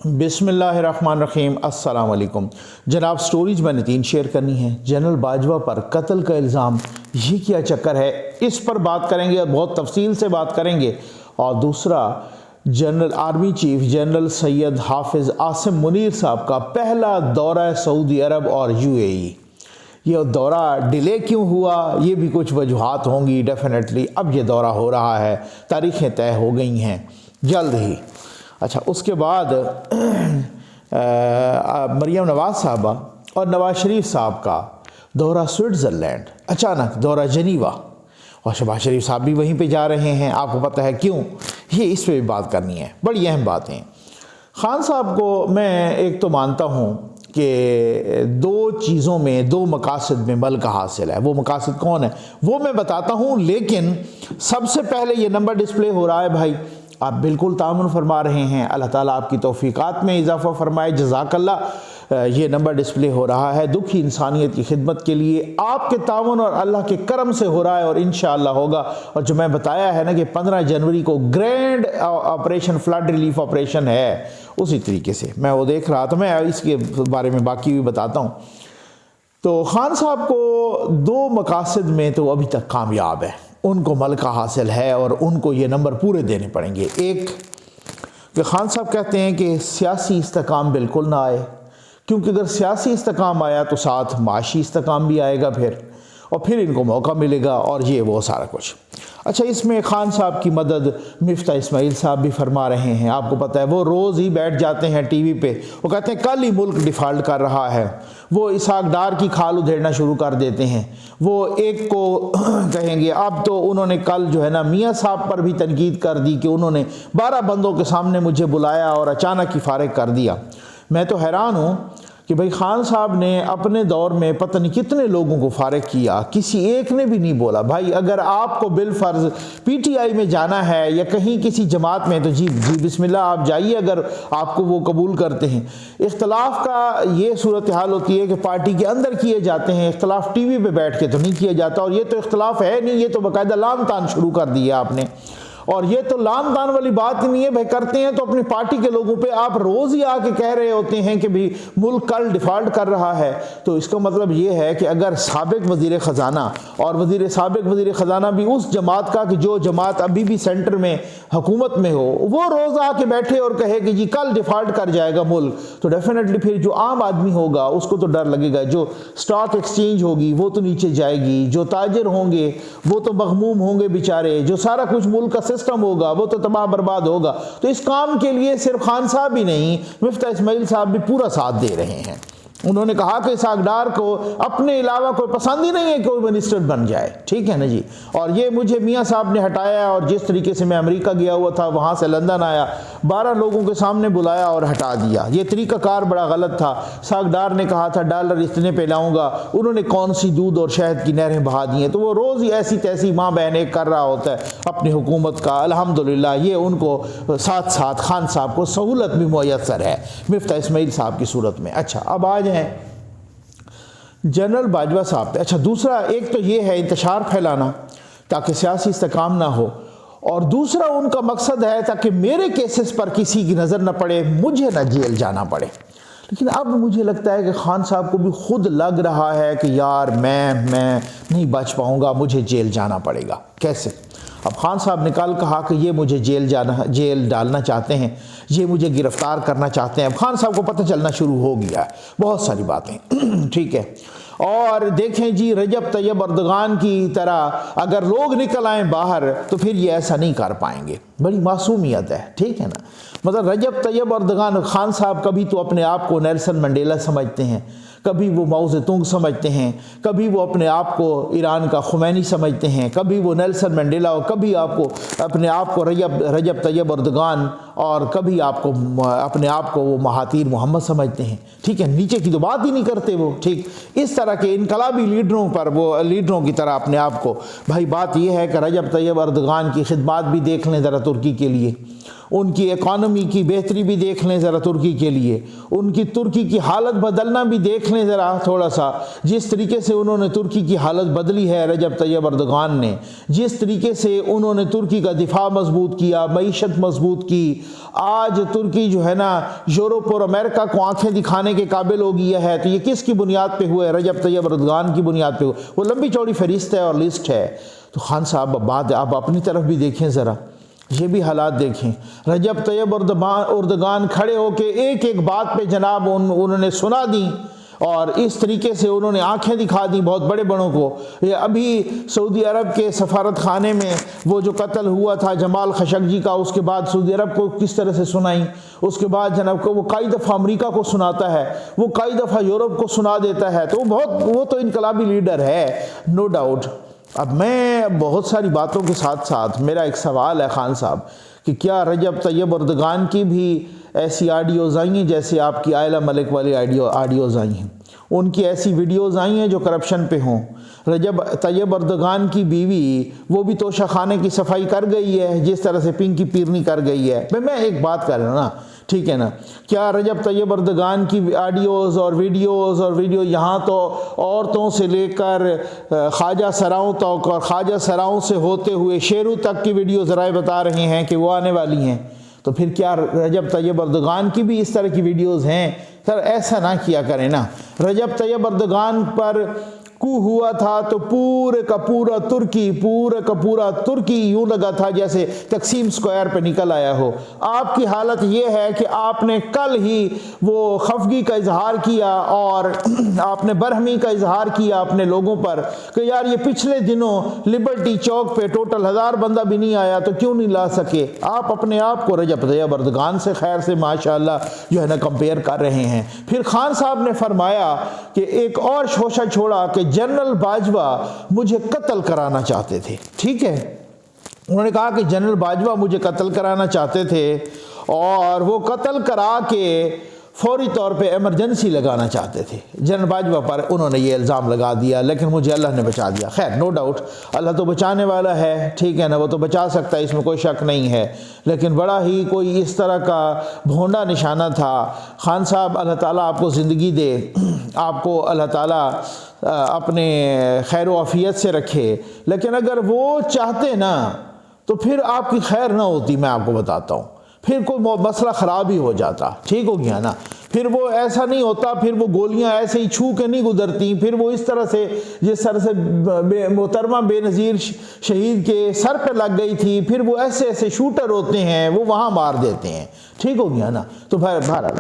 बिस्मिल्लाहिर्रहमानिर्रहीम। अस्सलाम वालेकुम जनाब। स्टोरीज मैंने 3 शेयर करनी है। जनरल बाजवा पर कत्ल का इल्ज़ाम, ये क्या चक्कर है, इस पर बात करेंगे और बहुत तफसील से बात करेंगे। और दूसरा, general army chief general Syed हाफिज़ आसिम मुनीर साहब का पहला दौरा सऊदी अरब और यूएई। ये दौरा डिले क्यों हुआ, ये भी कुछ वजूहात होंगी डेफिनेटली। अब ये दौरा हो रहा है, तारीखें तय हो गई हैं जल्द ही। अच्छा, उसके बाद मरियम नवाज़ साहबा और नवाज़ शरीफ साहब का दौरा स्विट्ज़रलैंड, अचानक दौरा जनीवा, और शहबाज शरीफ साहब भी वहीं पे जा रहे हैं। आपको पता है क्यों, ये इस पर भी बात करनी है, बड़ी अहम बातें। खान साहब को मैं एक तो मानता हूँ कि 2 चीज़ों में, 2 मकासद में मल्क हासिल है। वो मकासद कौन है वो मैं बताता हूँ, लेकिन सबसे पहले ये नंबर डिस्प्ले हो रहा है भाई, आप बिल्कुल तामुन फरमा रहे हैं, अल्लाह ताला आपकी तौफीकात में इजाफ़ा फरमाए, जज़ाकल्लाह। ये नंबर डिस्प्ले हो रहा है दुखी इंसानियत की खिदमत के लिए, आपके तामुन और अल्लाह के करम से हो रहा है और इंशाअल्लाह होगा। और जो मैं बताया है ना कि 15 जनवरी को grand operation flood relief operation है, उसी तरीके से मैं वो देख रहा था। मैं इसके बारे में बाकी भी बताता हूँ। तो खान साहब को 2 मकासद में तो अभी तक कामयाब है, उनको मलका हासिल है और उनको ये नंबर पूरे देने पड़ेंगे। एक कि खान साहब कहते हैं कि सियासी इस्तेकाम बिल्कुल ना आए, क्योंकि अगर सियासी इस्तेकाम आया तो साथ माशी इस्तेकाम भी आएगा फिर इनको मौका मिलेगा और ये वो सारा कुछ। अच्छा, इसमें खान साहब की मदद मिफ्ता इस्माइल साहब भी फरमा रहे हैं। आपको पता है वो रोज़ ही बैठ जाते हैं टीवी पे, वो कहते हैं कल ही मुल्क डिफ़ॉल्ट कर रहा है। वो इसहाक डार की खाल उधेड़ना शुरू कर देते हैं। वो एक को कहेंगे, अब तो उन्होंने कल जो है ना मियाँ साहब पर भी तनकीद कर दी कि उन्होंने 12 बंदों के सामने मुझे बुलाया और अचानक ही फारिग कर दिया। मैं तो हैरान हूँ कि भाई खान साहब ने अपने दौर में पता नहीं कितने लोगों को फारिग किया, किसी एक ने भी नहीं बोला। भाई अगर आपको बिलफर्ज पीटीआई में जाना है या कहीं किसी जमात में, तो जी बिस्मिल्लाह आप जाइए, अगर आपको वो कबूल करते हैं। इख्तलाफ का ये सूरत हाल होती है कि पार्टी के अंदर किए जाते हैं, इख्तलाफ टीवी पे बैठ के तो नहीं किया जाता। और ये तो इख्तलाफ है नहीं, ये तो बाकायदा लान तान शुरू कर दिया आपने। और ये तो लान तान वाली बात ही नहीं है भाई, करते हैं तो अपनी पार्टी के लोगों पे आप रोज़ ही आके कह रहे होते हैं कि भी मुल्क कल डिफ़ॉल्ट कर रहा है। तो इसका मतलब ये है कि अगर साबिक वज़ीर ख़जाना और साबिक वज़ीर ख़जाना भी उस जमात का कि जो जमात अभी भी सेंटर में हुकूमत में हो, वो रोज़ आके बैठे और कहे कि जी कल डिफ़ॉल्ट कर जाएगा मुल्क, तो डेफिनेटली फिर जो आम आदमी होगा उसको तो डर लगेगा। जो स्टॉक एक्सचेंज होगी वो तो नीचे जाएगी, जो ताजिर होंगे वो तो मग़मूम होंगे बेचारे, जो सारा कुछ मुल्क का सिस्टम होगा वो तो तबाह बर्बाद होगा। तो इस काम के लिए सिर्फ खान साहब ही नहीं, मिफ्ता इस्माइल साहब भी पूरा साथ दे रहे हैं। उन्होंने कहा कि इसहाक डार को अपने अलावा कोई पसंद ही नहीं है कोई मिनिस्टर बन जाए, ठीक है ना जी। और ये मुझे मियाँ साहब ने हटाया, और जिस तरीके से मैं अमेरिका गया हुआ था, वहाँ से लंदन आया, 12 लोगों के सामने बुलाया और हटा दिया। ये तरीक़ाकार बड़ा गलत था। इसहाक डार ने कहा था डॉलर इतने पे लाऊंगा, उन्होंने कौन सी दूध और शहद की नहरें बहा दी हैं। तो वो रोज़ ही ऐसी तैसी माँ बहन एक कर रहा होता है अपनी हुकूमत का। अल्हम्दुलिल्लाह ये उनको साथ साथ खान साहब को सहूलत भी मुयस्सर है मिफ्ता इस्माइल साहब की सूरत में। अच्छा, अब आज हैं जनरल बाजवा साहब पे। अच्छा, दूसरा एक तो ये है इंतशार फैलाना ताकि सियासी इस्तेकाम ना हो, और दूसरा उनका मकसद है ताकि मेरे केसेस पर किसी की नज़र न पड़े, मुझे ना जेल जाना पड़े। लेकिन अब मुझे लगता है कि खान साहब को भी खुद लग रहा है कि यार मैं नहीं बच पाऊंगा, मुझे जेल जाना पड़ेगा। कैसे? अब खान साहब ने कल कहा कि ये मुझे जेल डालना चाहते हैं, ये मुझे गिरफ्तार करना चाहते हैं। अब खान साहब को पता चलना शुरू हो गया है बहुत सारी बातें, ठीक है। और देखें जी, रजब तैयब अर्दगान की तरह अगर लोग निकल आएँ बाहर तो फिर ये ऐसा नहीं कर पाएंगे। बड़ी मासूमियत है, ठीक है ना। मतलब रजब तैयब अर्दगान, खान साहब कभी तो अपने आप को नेल्सन मंडेला समझते हैं, कभी वो माओ ज़ेतुंग समझते हैं, कभी वो अपने आप को ईरान का खुमैनी समझते हैं, कभी वो नेल्सन मंडेला, और कभी आपको अपने आप को रजब तैयब अर्दगान, और कभी आपको अपने आप को वो महातीर मोहम्मद समझते हैं, ठीक है। नीचे की तो बात ही नहीं करते वो, ठीक। इस तरह के इनकलाबी लीडरों पर वो लीडरों की तरह अपने आप को। भाई बात ये है कि रजब तैयब अर्दगान की खिदमत भी देख लें ज़रा तुर्की के लिए। उनकी इकॉनमी की बेहतरी भी देख लें ज़रा तुर्की के लिए, उनकी तुर्की की हालत बदलना भी देख लें ज़रा थोड़ा सा। जिस तरीके से उन्होंने तुर्की की हालत बदली है रजब तैयब अर्दोगान ने, जिस तरीके से उन्होंने तुर्की का दिफा मजबूत किया, मईशत मजबूत की, आज तुर्की जो है ना यूरोप और अमेरिका को आंखें दिखाने के काबिल हो गया है। तो ये किसकी बुनियाद पे हुआ है? रजब तैयब अर्दोगान की बुनियाद पे हुआ। वो लंबी चौड़ी फहरिस्त है और लिस्ट है। तो खान साहब बात आप अपनी तरफ भी देखें ज़रा, ये भी हालात देखें। रजब तैयब अर्दोगान खड़े होके एक एक बात पे जनाब उन्होंने सुना दी और इस तरीके से उन्होंने आंखें दिखा दी बहुत बड़े बड़ों को। ये अभी सऊदी अरब के सफारत खाने में वो जो कत्ल हुआ था जमाल खशोगी का, उसके बाद सऊदी अरब को किस तरह से सुनाई, उसके बाद जनाब को वो कई दफ़ा अमेरिका को सुनाता है, वो कई दफ़ा यूरोप को सुना देता है। तो वो तो इनकलाबी लीडर है, नो डाउट। अब मैं बहुत सारी बातों के साथ साथ मेरा एक सवाल है खान साहब कि क्या रजब तैयब अर्दोगान की भी ऐसी ऑडियोज़ आई हैं जैसे आपकी आयला मलिक वाली ऑडियोज़ आई हैं? उनकी ऐसी वीडियोज़ आई हैं जो करप्शन पे हों? रजब तैयब अर्दोगान की बीवी वो भी तोशा खाने की सफाई कर गई है जिस तरह से पिंकी पीरनी कर गई है। मैं एक बात कर रहा हूँ ना, ठीक है ना, क्या रजब तैयब अर्दोगान की ऑडियोज़ और वीडियो यहाँ तो औरतों से लेकर ख्वाजा सराओं तक और ख्वाजा सराओं से होते हुए शेरू तक की वीडियो ज़राए बता रहे हैं कि वो आने वाली हैं? तो फिर क्या रजब तैयब अर्दोगान की भी इस तरह की वीडियोज़ हैं? सर ऐसा ना किया करें ना। रजब तैयब अर्दोगान पर कू हुआ था तो पूरे का पूरा तुर्की यूं लगा था जैसे तकसीम स्क्वायर पे निकल आया हो। आपकी हालत ये है कि आपने कल ही वो खफगी का इजहार किया और आपने बरहमी का इजहार किया अपने लोगों पर कि यार ये पिछले दिनों लिबर्टी चौक पे टोटल 1000 बंदा भी नहीं आया तो क्यों नहीं ला सके। आप अपने आप को रजब तैयब अर्दोगान से खैर से माशाअल्लाह जो है ना कंपेयर कर रहे हैं। फिर खान साहब ने फरमाया कि एक और शोशा छोड़ा कि जनरल बाजवा मुझे कत्ल कराना चाहते थे। ठीक है, उन्होंने कहा कि जनरल बाजवा मुझे कत्ल कराना चाहते थे और वो कत्ल करा के फौरी तौर पे इमरजेंसी लगाना चाहते थे। जनरल बाजवा पर उन्होंने ये इल्ज़ाम लगा दिया, लेकिन मुझे अल्लाह ने बचा दिया। खैर नो डाउट अल्लाह तो बचाने वाला है, ठीक है ना, वो तो बचा सकता है, इसमें कोई शक नहीं है। लेकिन बड़ा ही कोई इस तरह का भोंडा निशाना था। खान साहब अल्लाह ताला आपको ज़िंदगी दे, आपको अल्लाह ताला अपने खैर आफियत से रखे। लेकिन अगर वो चाहते ना तो फिर आपकी खैर ना होती, मैं आपको बताता हूँ, फिर कोई मसला ख़राब ही हो जाता। ठीक हो गया ना, फिर वो ऐसा नहीं होता, फिर वो गोलियां ऐसे ही छू के नहीं गुजरती, फिर वो इस तरह से जिस तरह से मोहतरमा बेनज़ीर शहीद के सर पे लग गई थी, फिर वो ऐसे ऐसे शूटर होते हैं वो वहाँ मार देते हैं। ठीक हो गया ना। तो बहरहाल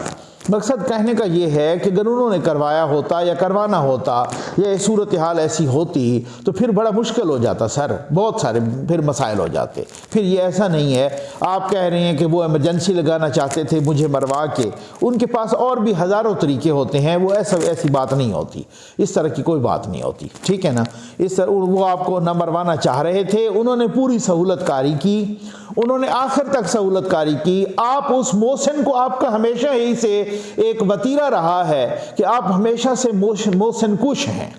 मकसद कहने का ये है कि अगर उन्होंने करवाया होता या करवाना होता या सूरत हाल ऐसी होती तो फिर बड़ा मुश्किल हो जाता सर, बहुत सारे फिर मसाइल हो जाते। फिर ये ऐसा नहीं है, आप कह रहे हैं कि वो इमरजेंसी लगाना चाहते थे मुझे मरवा के, उनके पास और भी हज़ारों तरीके होते हैं, वो ऐसी बात नहीं होती, इस तरह की कोई बात नहीं होती। ठीक है ना, इस तरह वो आपको न मरवाना चाह रहे थे, उन्होंने पूरी सहूलतकारी की, उन्होंने आखिर तक सहूलतकारी की। आप उस मोहसिन को, आपका हमेशा ही से एक वतीरा रहा है कि आप हमेशा से मोहसिन कुश हैं,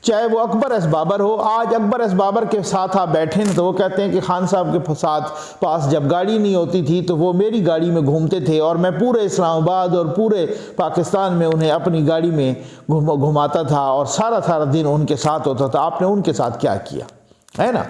चाहे वो अकबर एस बाबर हो। आज अकबर एस बाबर के साथ आप बैठे हैं तो वो कहते हैं कि खान साहब के साथ पास जब गाड़ी नहीं होती थी तो वो मेरी गाड़ी में घूमते थे और मैं पूरे इस्लामाबाद और पूरे पाकिस्तान में उन्हें अपनी गाड़ी में घुमाता था और सारा दिन उनके साथ होता था। आपने उनके साथ क्या किया है ना।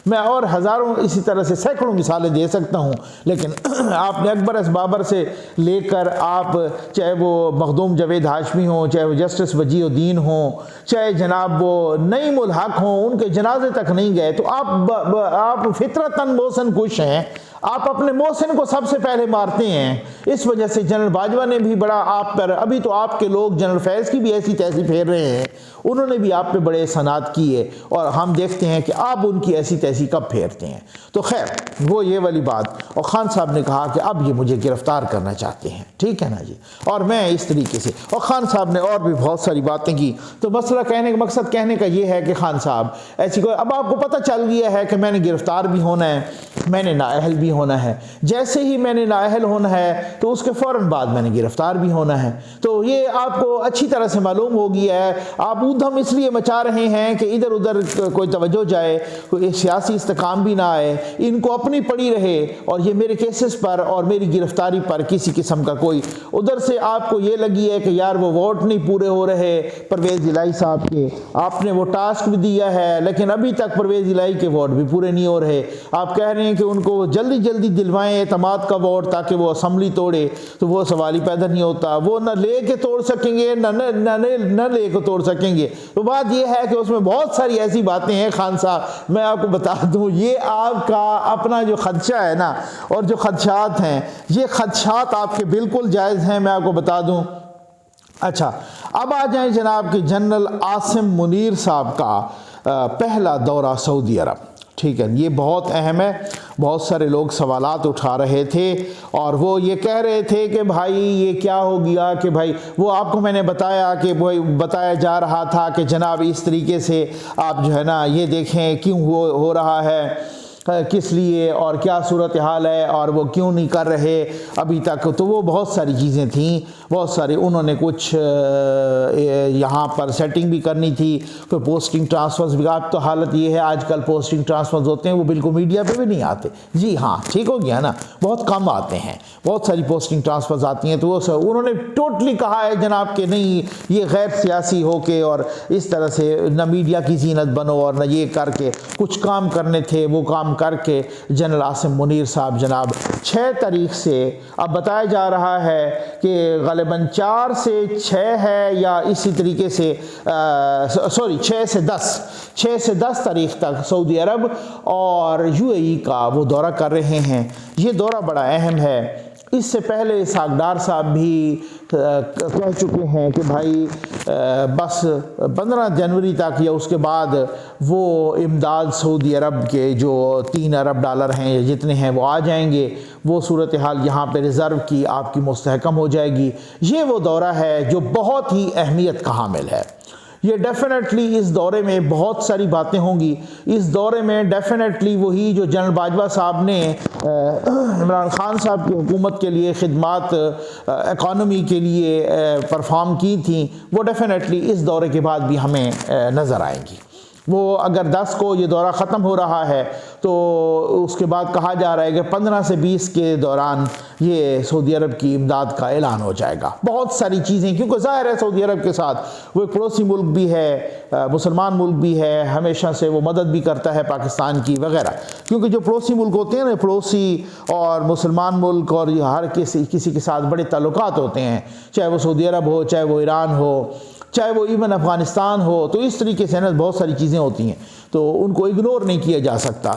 मैं और हज़ारों इसी तरह से सैकड़ों मिसालें दे सकता हूँ, लेकिन आपने अकबर एस बाबर से लेकर आप चाहे वो मखदूम जावेद हाशमी हो, चाहे वो जस्टिस वजीउद्दीन हो, चाहे जनाब वो नईम उल हक हो, उनके जनाजे तक नहीं गए। तो आप फितरतन मोहसिन कुश हैं, आप अपने मोहसिन को सबसे पहले मारते हैं। इस वजह से जनरल बाजवा ने भी बड़ा आप पर, अभी तो आपके लोग जनरल फैज़ की भी ऐसी तैसी फेर रहे हैं, उन्होंने भी आप पे बड़े एहसानात किए और हम देखते हैं कि आप उनकी ऐसी तैसी कब फेरते हैं। तो खैर वो ये वाली बात। और ख़ान साहब ने कहा कि अब ये मुझे गिरफ़्तार करना चाहते हैं, ठीक है ना जी, और मैं इस तरीके से, और ख़ान साहब ने और भी बहुत सारी बातें की। तो मसला कहने का मकसद कहने का ये है कि ख़ान साहब ऐसी कोई, अब आपको पता चल गया है कि मैंने गिरफ़्तार भी होना है, मैंने नाअहल भी होना है, जैसे ही मैंने नाअहल होना है तो उसके फ़ौरन बाद मैंने गिरफ़्तार भी होना है। तो ये आपको अच्छी तरह से मालूम हो गया है। आप ऊधम इसलिए मचा रहे हैं कि इधर उधर कोई तवज्जो जाए, कोई सियासी इस्तेकाम भी ना आए, इनको अपनी पड़ी रहे और ये मेरे केसेस पर और मेरी गिरफ़्तारी पर किसी किस्म का कोई उधर से आपको ये लगी है कि यार वो वोट नहीं पूरे हो रहे परवेज़ इलाही साहब के, आपने वो टास्क भी दिया है लेकिन अभी तक परवेज़ इलाही के वोट भी पूरे नहीं हो रहे। आप कह रहे हैं कि उनको जल्दी जल्दी दिलवाएं एतमाद का वोट ताकि वो असम्बली तोड़े, तो वो सवाल ही पैदा नहीं होता। वो न ले के तोड़ सकेंगे न ले के तोड़ सकेंगे। तो बात ये है कि उसमें बहुत सारी ऐसी बातें हैं खान साहब, मैं आपको बता दूं ये आपका अपना जो खदशा है ना और जो खदशात हैं, ये खदशात आपके बिल्कुल जायज़ हैं, मैं आपको बता दूं। अच्छा, अब आ जाएं जनाब कि जनरल आसिम मुनीर साहब का पहला दौरा सऊदी अरब। ठीक है, ये बहुत अहम है। बहुत सारे लोग सवालात उठा रहे थे और वो ये कह रहे थे कि भाई ये क्या हो गया, कि भाई वो आपको मैंने बताया कि भाई बताया जा रहा था कि जनाब इस तरीके से आप जो है ना ये देखें क्यों हो रहा है, किस लिए और क्या सूरत हाल है और वो क्यों नहीं कर रहे अभी तक। तो वो बहुत सारी चीज़ें थीं, बहुत सारे उन्होंने कुछ यहाँ पर सेटिंग भी करनी थी, फिर पोस्टिंग ट्रांसफ़र्स भी। आप तो हालत ये है आजकल पोस्टिंग ट्रांसफ़र्स होते हैं वो बिल्कुल मीडिया पे भी नहीं आते। जी हाँ, ठीक हो गया ना, बहुत कम आते हैं, बहुत सारी पोस्टिंग ट्रांसफ़र्स आती हैं। तो वो उन्होंने टोटली कहा है जनाब कि नहीं ये गैर सियासी हो के और इस तरह से न मीडिया की जीनत बनो और न ये करके कुछ काम करने थे वो काम करके जनरल आसिम मुनीर साहब जनाब 6 तारीख से अब बताया जा रहा है कि ग़ालिबन 4 से 6 है या इसी तरीके से 6 से 10 तारीख तक सऊदी अरब और यूएई का वो दौरा कर रहे हैं। ये दौरा बड़ा अहम है। इससे पहले इसहाक डार साहब भी कह चुके हैं कि भाई बस 15 जनवरी तक या उसके बाद वो इमदाद सऊदी अरब के जो 3 अरब डॉलर हैं या जितने हैं वो आ जाएंगे। वो सूरत हाल यहाँ पे रिज़र्व की आपकी मुस्तहकम हो जाएगी। ये वो दौरा है जो बहुत ही अहमियत का हामिल है। ये डेफिनेटली इस दौरे में बहुत सारी बातें होंगी। इस दौरे में डेफिनेटली वही जो जनरल बाजवा साहब ने इमरान खान साहब की हुकूमत के लिए खिदमात इकॉनमी के लिए परफॉर्म की थी वो डेफिनेटली इस दौरे के बाद भी हमें नज़र आएंगी। वो अगर 10 को ये दौरा ख़त्म हो रहा है तो उसके बाद कहा जा रहा है कि 15 से 20 के दौरान ये सऊदी अरब की इमदाद का ऐलान हो जाएगा। बहुत सारी चीज़ें, क्योंकि ज़ाहिर है सऊदी अरब के साथ वो एक पड़ोसी मुल्क भी है, मुसलमान मुल्क भी है, हमेशा से वो मदद भी करता है पाकिस्तान की वगैरह। क्योंकि जो पड़ोसी मुल्क होते हैं ना, पड़ोसी और मुसलमान मुल्क और हर किसी के साथ बड़े ताल्लुकात होते हैं, चाहे वो सऊदी अरब हो, चाहे वो ईरान हो, चाहे वो इवन अफ़गानिस्तान हो। तो इस तरीके से ना बहुत सारी चीज़ें होती हैं तो उनको इग्नोर नहीं किया जा सकता।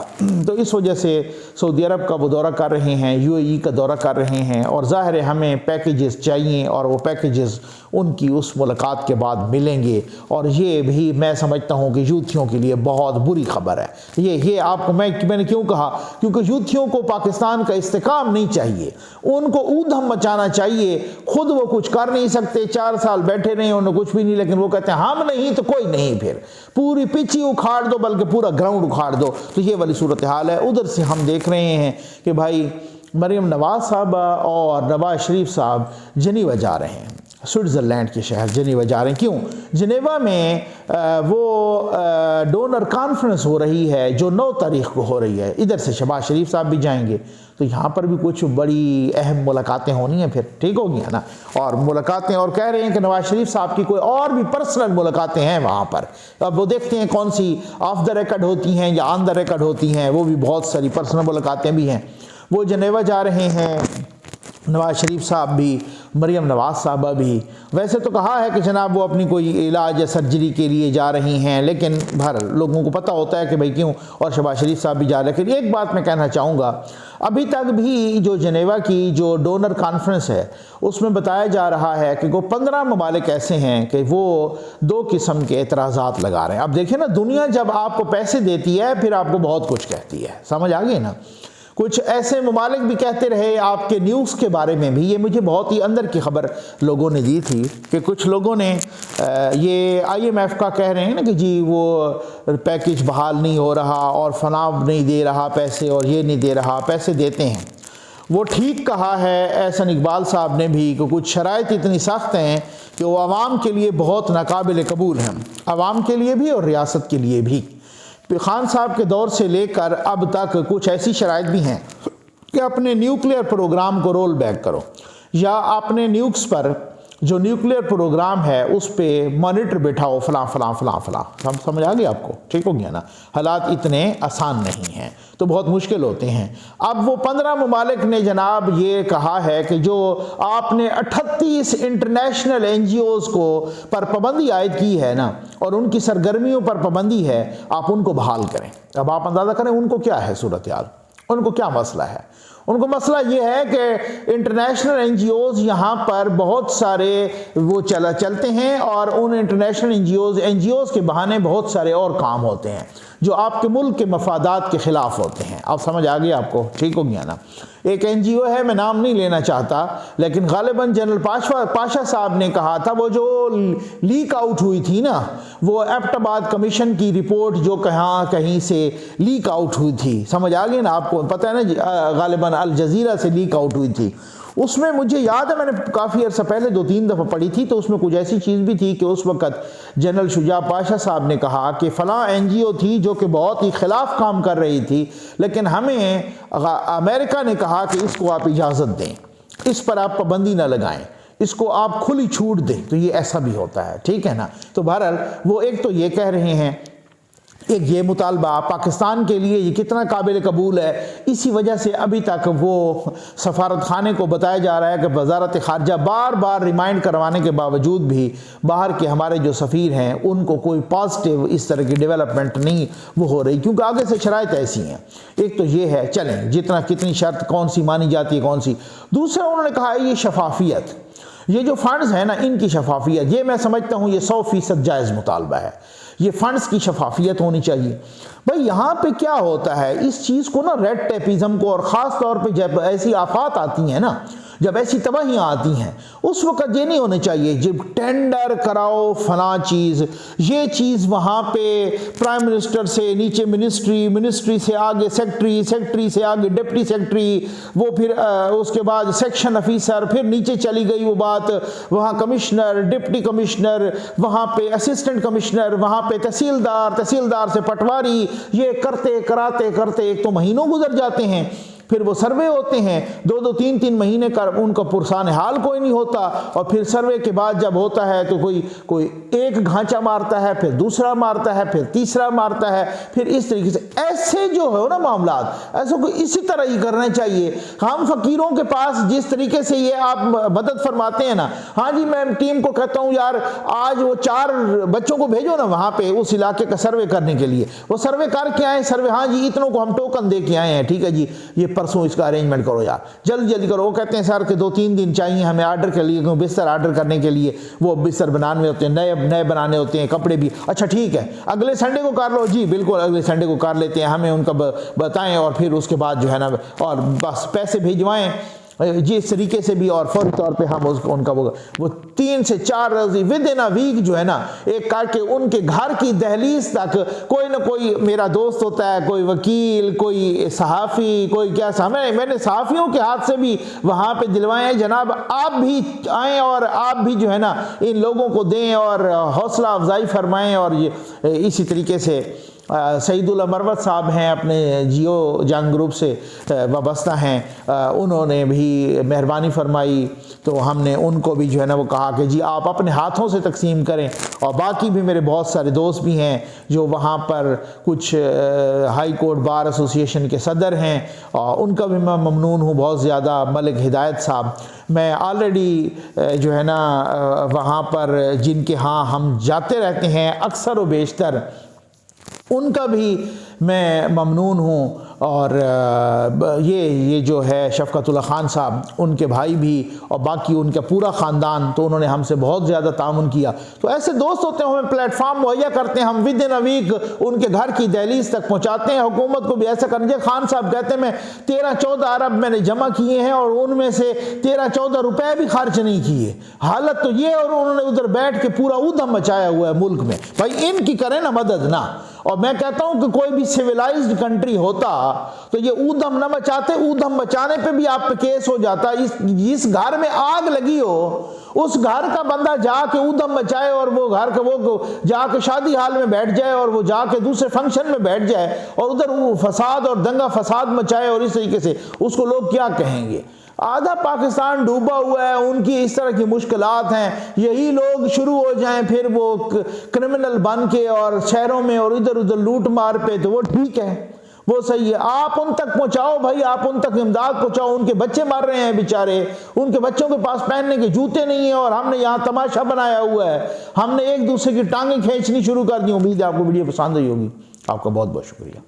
तो इस वजह से सऊदी अरब का वो दौरा कर रहे हैं, यूएई का दौरा कर रहे हैं और ज़ाहिर है हमें पैकेजेस चाहिए और वो पैकेजेस उनकी उस मुलाकात के बाद मिलेंगे। और ये भी मैं समझता हूँ कि यूथियों के लिए बहुत बुरी खबर है। ये आपको मैंने क्यों कहा, क्योंकि यूथियों को पाकिस्तान का इस्तेकाम नहीं चाहिए, उनको ऊधम मचाना चाहिए। खुद वो कुछ कर नहीं सकते, 4 साल बैठे रहे उन्होंने कुछ भी नहीं, लेकिन वो कहते हैं हम नहीं तो कोई नहीं, फिर पूरी पिच ही उखाड़ दो, बल्कि पूरा ग्राउंड उखाड़ दो। तो ये वाली सूरत हाल है। उधर से हम देख रहे हैं कि भाई मरियम नवाज साहब और नवाज शरीफ साहब जनीवा जा रहे हैं, स्विट्ज़रलैंड के शहर जनीवा जा रहे हैं। क्यों? जनेवा में वो डोनर कॉन्फ्रेंस हो रही है जो 9 तारीख को हो रही है। इधर से शहबाज शरीफ साहब भी जाएंगे, तो यहाँ पर भी कुछ बड़ी अहम मुलाकातें होनी हैं, फिर ठीक होगी है ना। और मुलाकातें, और कह रहे हैं कि नवाज शरीफ साहब की कोई और भी पर्सनल मुलाकातें हैं वहाँ पर। अब वो देखते हैं कौन सी ऑफ द रिकॉर्ड होती हैं या ऑन द रिकॉर्ड होती हैं। वो भी बहुत सारी पर्सनल मुलाकातें भी हैं। वो जनेवा जा रहे हैं नवाज शरीफ साहब भी, मरियम नवाज साहबा भी। वैसे तो कहा है कि जनाब वो अपनी कोई इलाज या सर्जरी के लिए जा रही हैं, लेकिन भर लोगों को पता होता है कि भाई क्यों, और शहबाज शरीफ साहब भी जा रहे हैं। लेकिन एक बात मैं कहना चाहूँगा, अभी तक भी जो जनेवा की जो डोनर कॉन्फ्रेंस है उसमें बताया जा रहा है कि वो 15 ममालिक ऐसे हैं कि वो 2 किस्म के एतराज़ात लगा रहे हैं। अब देखिए ना, दुनिया जब आपको पैसे देती है फिर आपको बहुत कुछ कहती है, समझ आ गई ना। कुछ ऐसे ममालिक भी कहते रहे आपके न्यूज़ के बारे में भी, ये मुझे बहुत ही अंदर की खबर लोगों ने दी थी कि कुछ लोगों ने ये IMF का कह रहे हैं ना कि जी वो पैकेज बहाल नहीं हो रहा और फलां नहीं दे रहा पैसे और ये नहीं दे रहा, पैसे देते हैं। वो ठीक कहा है एहसन इकबाल साहब ने भी कि कुछ शराइत इतनी सख्त हैं कि वो आवाम के लिए बहुत नाकाबिल कबूल हैं, आवाम के लिए भी और रियासत के लिए भी। खान साहब के दौर से लेकर अब तक कुछ ऐसी शराइत भी हैं कि अपने न्यूक्लियर प्रोग्राम को रोल बैक करो या अपने न्यूक्स पर जो न्यूक्लियर प्रोग्राम है उस पर मॉनिटर बैठाओ, फलां फलां फलां फलां। हम समझ आ गया आपको, ठीक हो गया ना। हालात इतने आसान नहीं हैं तो बहुत मुश्किल होते हैं। अब वो 15 ममालिक ने जनाब ये कहा है कि जो आपने 38 इंटरनेशनल NGOs को पर पाबंदी आयद की है ना और उनकी सरगर्मियों पर पाबंदी है, आप उनको बहाल करें। अब आप अंदाज़ा करें उनको क्या है सूरत हाल, उनको क्या मसला है। उनको मसला ये है कि इंटरनेशनल NGOs यहाँ पर बहुत सारे वो चलते हैं और उन इंटरनेशनल NGOs के बहाने बहुत सारे और काम होते हैं जो आपके मुल्क के मफादात के ख़िलाफ़ होते हैं। आप समझ आ गया आपको, ठीक हो गया ना। एक NGO है, मैं नाम नहीं लेना चाहता, लेकिन गालिबन जनरल पाशा साहब ने कहा था, वो जो लीक आउट हुई थी ना, वो एबटाबाद कमीशन की रिपोर्ट जो कहीं से लीक आउट हुई थी, समझ आ गई ना आपको, पता है ना, गालिबन अल जज़ीरा से लीक आउट हुई थी। उसमें मुझे याद है मैंने काफ़ी अर्सा पहले 2-3 दफ़ा पढ़ी थी, तो उसमें कुछ ऐसी चीज़ भी थी कि उस वक़्त जनरल शुजा पाशा साहब ने कहा कि फ़लाँ NGO थी जो कि बहुत ही ख़िलाफ़ काम कर रही थी, लेकिन हमें अमेरिका ने कहा कि इसको आप इजाज़त दें, इस पर आप पाबंदी ना लगाएं, इसको आप खुली छूट दें। तो ये ऐसा भी होता है, ठीक है ना। तो बहरहाल वो एक तो ये कह रहे हैं, एक ये मुतालबा पाकिस्तान के लिए ये कितना काबिल कबूल है, इसी वजह से अभी तक वो सफारत खाने को बताया जा रहा है कि वजारत ख़ारजा बार बार रिमाइंड करवाने के बावजूद भी बाहर के हमारे जो सफ़ीर हैं उनको कोई पॉजिटिव इस तरह की डेवलपमेंट नहीं वो हो रही, क्योंकि आगे से शराइत ऐसी हैं। एक तो ये है, चलें जितना कितनी शर्त कौन सी मानी जाती है कौन सी। दूसरा उन्होंने कहा है ये शफाफियत, ये जो फ़ंड्स हैं ना इनकी शफाफियत, ये मैं समझता हूँ ये 100% जायज़ मुतालबा है। ये फ़ंड्स की शफाफियत होनी चाहिए। भाई यहाँ पे क्या होता है, इस चीज़ को ना रेड टेपिज़म को, और ख़ास तौर पे जब ऐसी आफात आती हैं ना, जब ऐसी तबाहियाँ आती हैं, उस वक़्त ये नहीं होना चाहिए जब टेंडर कराओ फलां चीज़, ये चीज़ वहाँ पे प्राइम मिनिस्टर से नीचे मिनिस्ट्री से आगे सेक्रेटरी से आगे डिप्टी सेक्रेटरी, वो फिर उसके बाद सेक्शन ऑफिसर, फिर नीचे चली गई वो बात, वहाँ कमिश्नर, डिप्टी कमिश्नर, वहाँ पे असिस्टेंट कमिश्नर, वहाँ पे तहसीलदार से पटवारी, ये करते कराते एक तो महीनों गुजर जाते हैं। फिर वो सर्वे होते हैं 2-2 3-3 महीने का, उनका पुरसान हाल कोई नहीं होता। और फिर सर्वे के बाद जब होता है तो कोई एक घांचा मारता है, फिर दूसरा मारता है, फिर तीसरा मारता है, फिर इस तरीके से ऐसे जो है ना मामलात, ऐसे को इसी तरह ही करना चाहिए। हम फ़कीरों के पास जिस तरीके से ये आप मदद फरमाते हैं ना, हाँ जी मैं टीम को कहता हूँ यार आज वो 4 बच्चों को भेजो ना वहाँ पे उस इलाके का सर्वे करने के लिए, वो सर्वे करके आए, सर्वे हाँ जी इतनों को हम टोकन दे के आए हैं, ठीक है जी ये परसों इसका अरेंजमेंट करो यार, जल्दी करो। वो कहते हैं सर कि 2-3 दिन चाहिए हमें आर्डर के लिए, बिस्तर आर्डर करने के लिए, वो बिस्तर बनाने होते हैं, नए बनाने होते हैं, कपड़े भी। अच्छा ठीक है अगले संडे को कर लो, जी बिल्कुल अगले संडे को कर लेते हैं, हमें उनका बताएं और फिर उसके बाद जो है ना और बस पैसे भिजवाएं जी इस तरीके से भी, और फौरी तौर पे हम उसको उनका वो 3 से 4 रोज़ विद इन अ वीक जो है ना एक करके उनके घर की दहलीज तक कोई ना कोई मेरा दोस्त होता है, कोई वकील, कोई सहाफ़ी, कोई क्या मैंने सहाफ़ियों के हाथ से भी वहाँ पे दिलवाए हैं जनाब, आप भी आएँ और आप भी जो है ना इन लोगों को दें और हौसला अफजाई फरमाएँ। और ये इसी तरीके से सईदुल मरवत साहब हैं अपने जियो जंग ग्रुप से वाबस्ता हैं, उन्होंने भी मेहरबानी फरमाई, तो हमने उनको भी जो है ना वो कहा कि जी आप अपने हाथों से तकसीम करें। और बाकी भी मेरे बहुत सारे दोस्त भी हैं जो वहाँ पर कुछ हाई कोर्ट बार एसोसिएशन के सदर हैं और उनका भी मैं ममनून हूँ बहुत ज़्यादा। मलिक हिदायत साहब, मैं ऑलरेडी जो है ना वहाँ पर जिनके यहाँ हम जाते रहते हैं अक्सर व बेशतर, उनका भी मैं ममनून हूँ। और ये जो है शफ़क़तुल्लाह ख़ान साहब, उनके भाई भी और बाकी उनका पूरा ख़ानदान, तो उन्होंने हमसे बहुत ज़्यादा ताउन किया। तो ऐसे दोस्त होते हैं, हमें प्लेटफार्म मुहैया करते हैं, हम विद इन अ वीक उनके घर की दहलीज तक पहुँचाते हैं। हुकूमत को भी ऐसा करना चाहिए। खान साहब कहते हैं मैं 13-14 अरब मैंने जमा किए हैं और उनमें से 13-14 रुपए भी खर्च नहीं किए। हालत तो ये, और उन्होंने उधर बैठ के पूरा ऊधम मचाया हुआ है मुल्क में। भाई इनकी करें ना मदद ना। और मैं कहता हूं कि कोई भी सिविलाइज्ड कंट्री होता तो ये ऊधम न मचाते। ऊधम मचाने पे भी आप पे केस हो जाता। जिस घर में आग लगी हो उस घर का बंदा जाके ऊधम मचाए और वो घर का वो जाके शादी हाल में बैठ जाए और वो जाके दूसरे फंक्शन में बैठ जाए और उधर वो फसाद और दंगा फसाद मचाए, और इस तरीके से उसको लोग क्या कहेंगे। आधा पाकिस्तान डूबा हुआ है, उनकी इस तरह की मुश्किलात हैं। यही लोग शुरू हो जाएं फिर वो क्रिमिनल बन के और शहरों में और इधर उधर लूट मार पे, तो वो ठीक है, वो सही है। आप उन तक पहुंचाओ भाई, आप उन तक इमदाद पहुंचाओ। उनके बच्चे मर रहे हैं बेचारे, उनके बच्चों के पास पहनने के जूते नहीं है और हमने यहाँ तमाशा बनाया हुआ है। हमने एक दूसरे की टांगें खींचनी शुरू कर दी। उम्मीद है आपको वीडियो पसंद आई होगी। आपका बहुत बहुत शुक्रिया।